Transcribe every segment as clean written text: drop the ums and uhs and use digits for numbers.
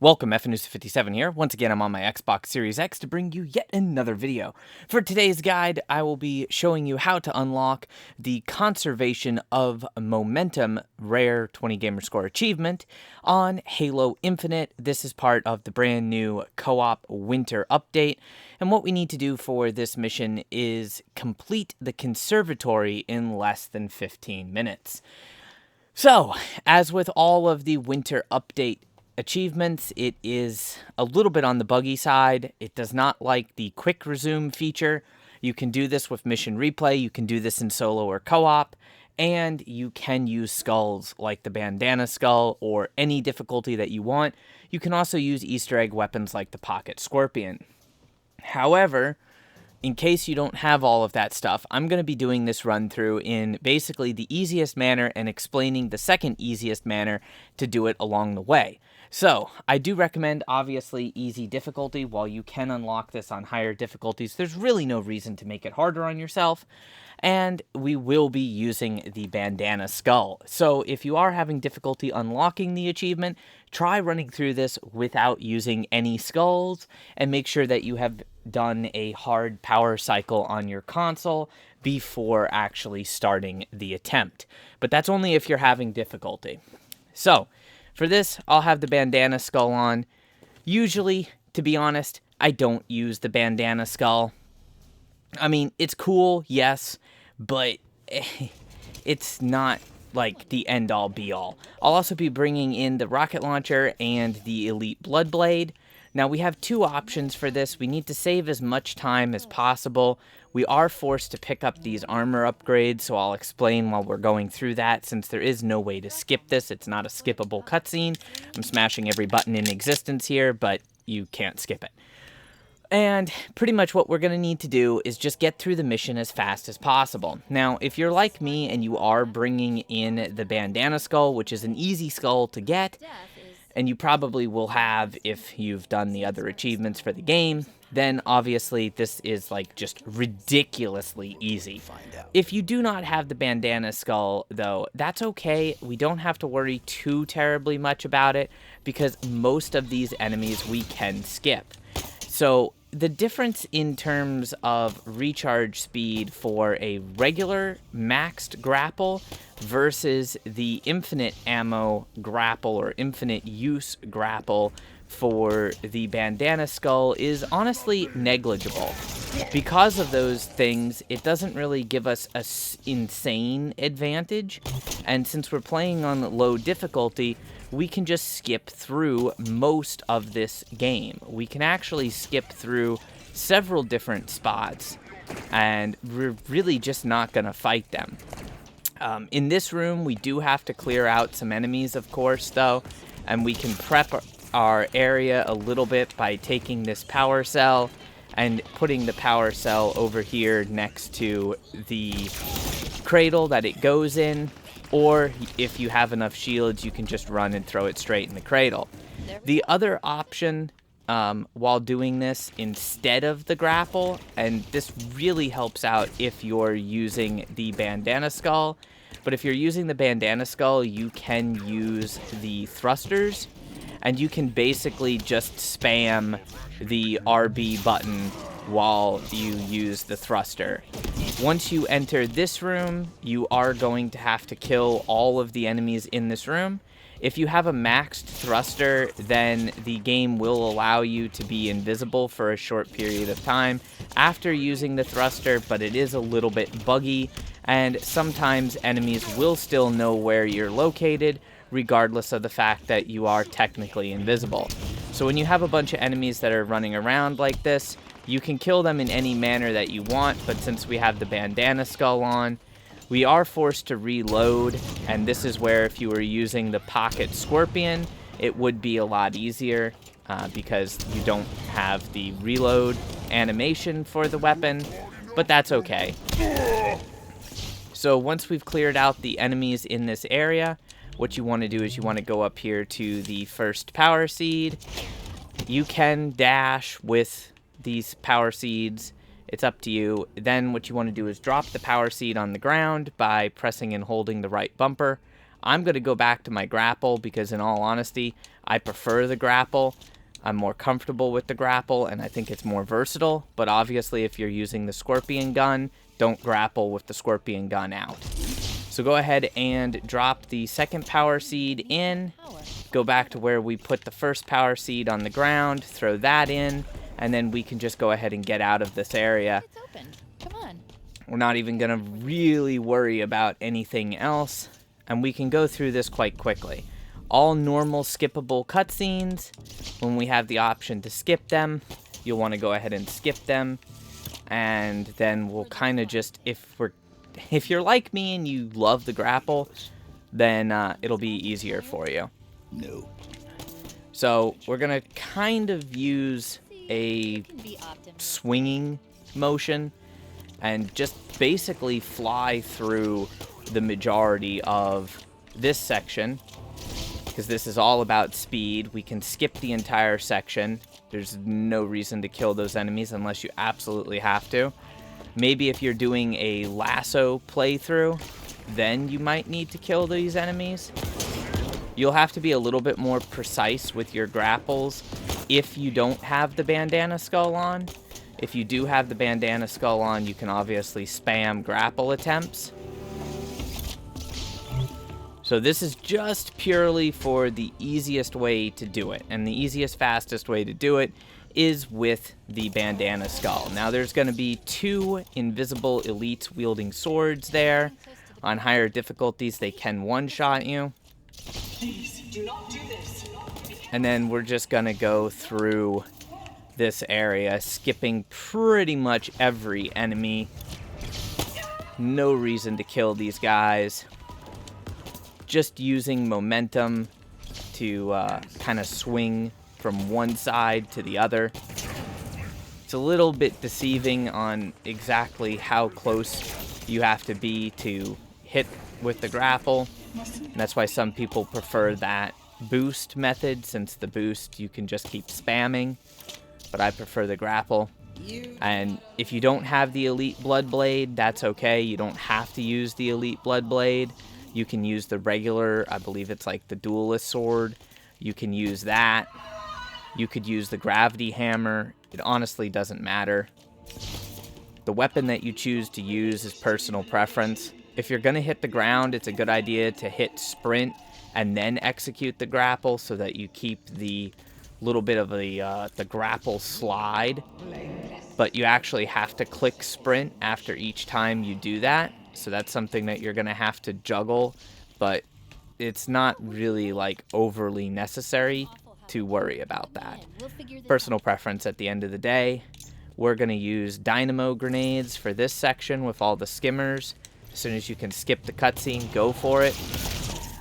Welcome, FNews57 here. Once again, I'm on my Xbox Series X to bring you yet another video. For today's guide, I will be showing you how to unlock the Conservation of Momentum Rare 20 Gamerscore achievement on Halo Infinite. This is part of the brand new co-op winter update, and what we need to do for this mission is complete the Conservatory in less than 15 minutes. So, as with all of the winter update achievements, it is a little bit on the buggy side. It does not like the quick resume feature. You can do this with mission replay, you can do this in solo or co-op, and you can use skulls like the bandana skull or any difficulty that you want. You can also use Easter egg weapons like the pocket scorpion. However, in case you don't have all of that stuff, I'm going to be doing this run through in basically the easiest manner and explaining the second easiest manner to do it along the way. So, I do recommend, obviously, easy difficulty. While you can unlock this on higher difficulties, there's really no reason to make it harder on yourself. And we will be using the bandana skull. So, if you are having difficulty unlocking the achievement, try running through this without using any skulls, and make sure that you have done a hard power cycle on your console before actually starting the attempt. But that's only if you're having difficulty. So, for this, I'll have the bandana skull on. Usually, to be honest, I don't use the bandana skull. I mean, it's cool, yes, but it's not like the end-all be-all. I'll also be bringing in the rocket launcher and the elite blood blade. Now, we have two options for this. We need to save as much time as possible. We are forced to pick up these armor upgrades, so I'll explain while we're going through that, since there is no way to skip this. It's not a skippable cutscene. I'm smashing every button in existence here, but you can't skip it. And pretty much what we're going to need to do is just get through the mission as fast as possible. Now, if you're like me and you are bringing in the bandana skull, which is an easy skull to get, and you probably will have if you've done the other achievements for the game, then obviously this is like just ridiculously easy. If you do not have the bandana skull, though, that's okay. We don't have to worry too terribly much about it, because most of these enemies we can skip. So the difference in terms of recharge speed for a regular maxed grapple versus the infinite ammo grapple or infinite use grapple for the bandana skull is honestly negligible. Because of those things, it doesn't really give us an insane advantage, and since we're playing on low difficulty, we can just skip through most of this game. We can actually skip through several different spots, and we're really just not going to fight them. In this room, we do have to clear out some enemies, of course, though, and we can prep our area a little bit by taking this power cell and putting the power cell over here next to the cradle that it goes in. Or if you have enough shields, you can just run and throw it straight in the cradle. The other option while doing this instead of the grapple, and this really helps out if you're using the bandana skull, but if you're using the bandana skull, you can use the thrusters, and you can basically just spam the RB button while you use the thruster. Once you enter this room, you are going to have to kill all of the enemies in this room. If you have a maxed thruster, then the game will allow you to be invisible for a short period of time after using the thruster, but it is a little bit buggy, and sometimes enemies will still know where you're located, regardless of the fact that you are technically invisible. So when you have a bunch of enemies that are running around like this, you can kill them in any manner that you want, but since we have the bandana skull on, we are forced to reload, and this is where if you were using the pocket scorpion, it would be a lot easier because you don't have the reload animation for the weapon, but that's okay. So once we've cleared out the enemies in this area, what you want to do is you want to go up here to the first power seed. You can dash with these power seeds. It's up to you. Then what you want to do is drop the power seed on the ground by pressing and holding the right bumper. I'm going to go back to my grapple because in all honesty, I prefer the grapple. I'm more comfortable with the grapple, and I think it's more versatile. But obviously, if you're using the scorpion gun, don't grapple with the scorpion gun out. So go ahead and drop the second power seed in. Go back to where we put the first power seed on the ground. Throw that in, and then we can just go ahead and get out of this area. It's open. Come on. We're not even going to really worry about anything else, and we can go through this quite quickly. All normal skippable cutscenes. When we have the option to skip them, you'll want to go ahead and skip them, and then we'll kind of just, if you're like me and you love the grapple, then it'll be easier for you. No. So we're gonna kind of use a swinging motion and just basically fly through the majority of this section, because this is all about speed. We can skip the entire section. There's no reason to kill those enemies unless you absolutely have to. Maybe if you're doing a lasso playthrough, then you might need to kill these enemies. You'll have to be a little bit more precise with your grapples if you don't have the bandana skull on. If you do have the bandana skull on, you can obviously spam grapple attempts. So this is just purely for the easiest way to do it, and the easiest, fastest way to do it is with the bandana skull. Now there's going to be 2 invisible elites wielding swords there. On higher difficulties, they can one-shot you. Please, do not do this. And then we're just going to go through this area, skipping pretty much every enemy. No reason to kill these guys. Just using momentum to kind of swing from one side to the other. It's a little bit deceiving on exactly how close you have to be to hit with the grapple. And that's why some people prefer that boost method, since the boost you can just keep spamming. But I prefer the grapple. And if you don't have the Elite Blood Blade, that's okay. You don't have to use the Elite Blood Blade. You can use the regular, I believe it's like the Duelist Sword. You can use that. You could use the Gravity Hammer. It honestly doesn't matter. The weapon that you choose to use is personal preference. If you're going to hit the ground, it's a good idea to hit sprint and then execute the grapple so that you keep the little bit of the grapple slide. But you actually have to click sprint after each time you do that. So that's something that you're going to have to juggle, but it's not really like overly necessary to worry about that. Personal preference at the end of the day. We're going to use dynamo grenades for this section with all the skimmers. As soon as you can skip the cutscene, go for it.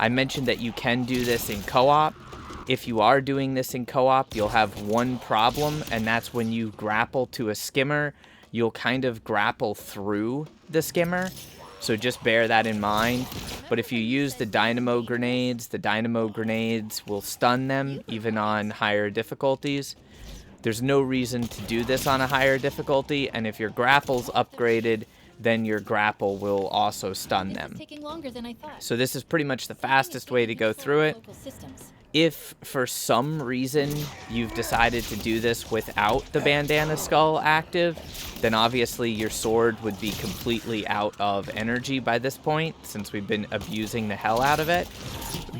I mentioned that you can do this in co-op. If you are doing this in co-op, you'll have one problem, and that's when you grapple to a skimmer, you'll kind of grapple through the skimmer. So just bear that in mind. But if you use the dynamo grenades will stun them, even on higher difficulties. There's no reason to do this on a higher difficulty, and if your grapple's upgraded, then your grapple will also stun them. So this is pretty much the fastest way to go through it. If for some reason you've decided to do this without the bandana skull active, then obviously your sword would be completely out of energy by this point, since we've been abusing the hell out of it.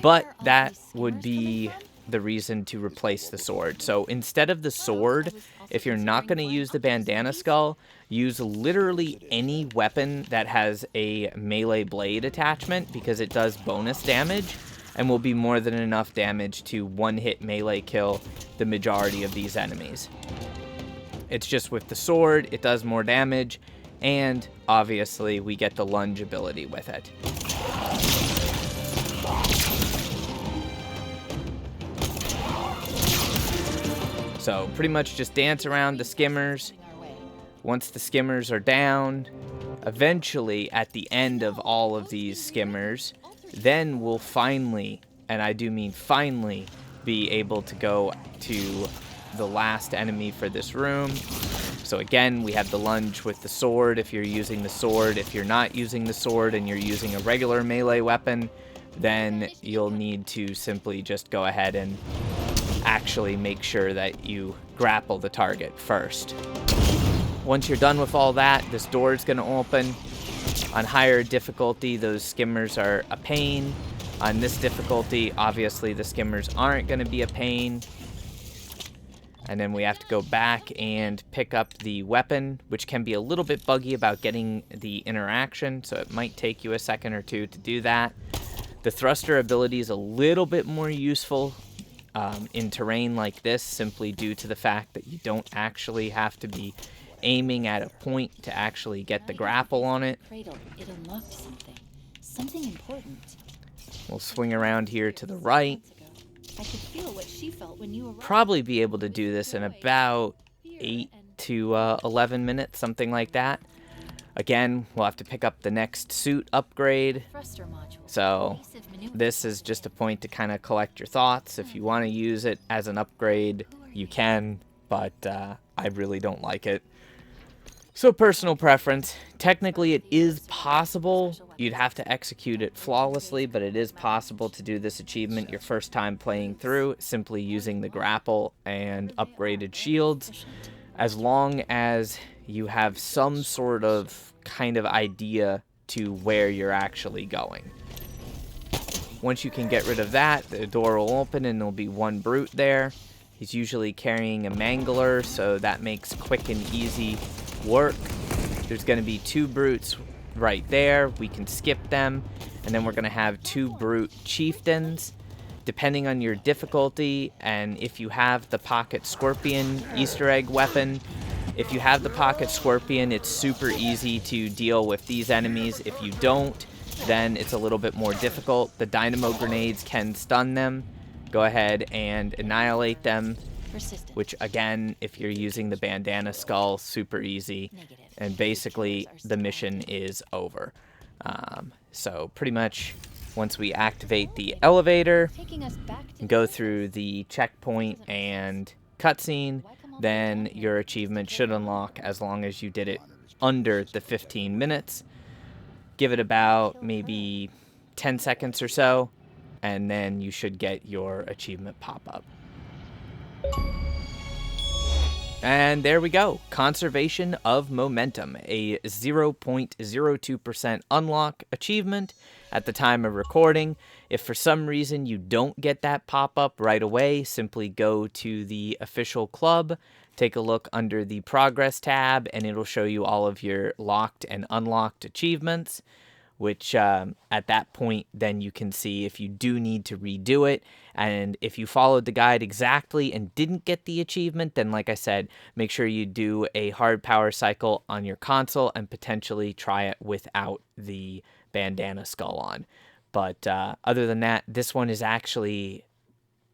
But that would be the reason to replace the sword. So instead of the sword, if you're not going to use the bandana skull, use literally any weapon that has a melee blade attachment, because it does bonus damage and will be more than enough damage to one-hit melee kill the majority of these enemies. It's just with the sword, it does more damage, and obviously we get the lunge ability with it. So pretty much just dance around the skimmers. Once the skimmers are down, eventually at the end of all of these skimmers, then we'll finally, and I do mean finally, be able to go to the last enemy for this room. So again, we have the lunge with the sword if you're using the sword. If you're not using the sword and you're using a regular melee weapon, then you'll need to simply just go ahead and actually make sure that you grapple the target first. Once you're done with all that, this door is going to open. On higher difficulty, those skimmers are a pain. On this difficulty, obviously the skimmers aren't going to be a pain. And then we have to go back and pick up the weapon, which can be a little bit buggy about getting the interaction, so it might take you a second or two to do that. The thruster ability is a little bit more useful in terrain like this, simply due to the fact that you don't actually have to be aiming at a point to actually get the grapple on it. It unlocked something important. We'll swing around here to the right. I could feel what she felt when you arrived. Probably be able to do this in about 8 to 11 minutes, something like that. Again, we'll have to pick up the next suit upgrade. So this is just a point to kind of collect your thoughts. If you want to use it as an upgrade, you can, but I really don't like it. So personal preference. Technically, it is possible. You'd have to execute it flawlessly, but it is possible to do this achievement your first time playing through, simply using the grapple and upgraded shields, as long as you have some sort of kind of idea to where you're actually going. Once you can get rid of that, the door will open and there'll be one brute there. He's usually carrying a mangler, so that makes quick and easy work. There's going to be 2 brutes right there. We can skip them, and then we're going to have 2 brute chieftains. Depending on your difficulty, and if you have the pocket scorpion Easter egg weapon, if you have the pocket scorpion, it's super easy to deal with these enemies. If you don't, then it's a little bit more difficult. The dynamo grenades can stun them. Go ahead and annihilate them, which again, if you're using the bandana skull, super easy. And basically, the mission is over. So pretty much, once we activate the elevator, and go through the checkpoint and cutscene, then your achievement should unlock as long as you did it under the 15 minutes. Give it about maybe 10 seconds or so, and then you should get your achievement pop-up. And there we go. Conservation of Momentum, a 0.02% unlock achievement at the time of recording. If for some reason you don't get that pop-up right away, simply go to the official club, take a look under the progress tab, and it'll show you all of your locked and unlocked achievements, which at that point, then you can see if you do need to redo it. And if you followed the guide exactly and didn't get the achievement, then like I said, make sure you do a hard power cycle on your console and potentially try it without the bandana skull on. But other than that, this one is actually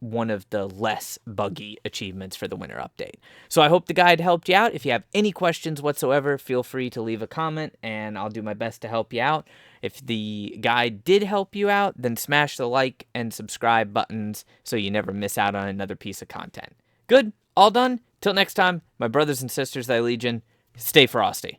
one of the less buggy achievements for the winter update. So I hope the guide helped you out. If you have any questions whatsoever, feel free to leave a comment and I'll do my best to help you out. If the guide did help you out, then smash the like and subscribe buttons so you never miss out on another piece of content. Good? All done? Till next time, my brothers and sisters, thy legion, stay frosty.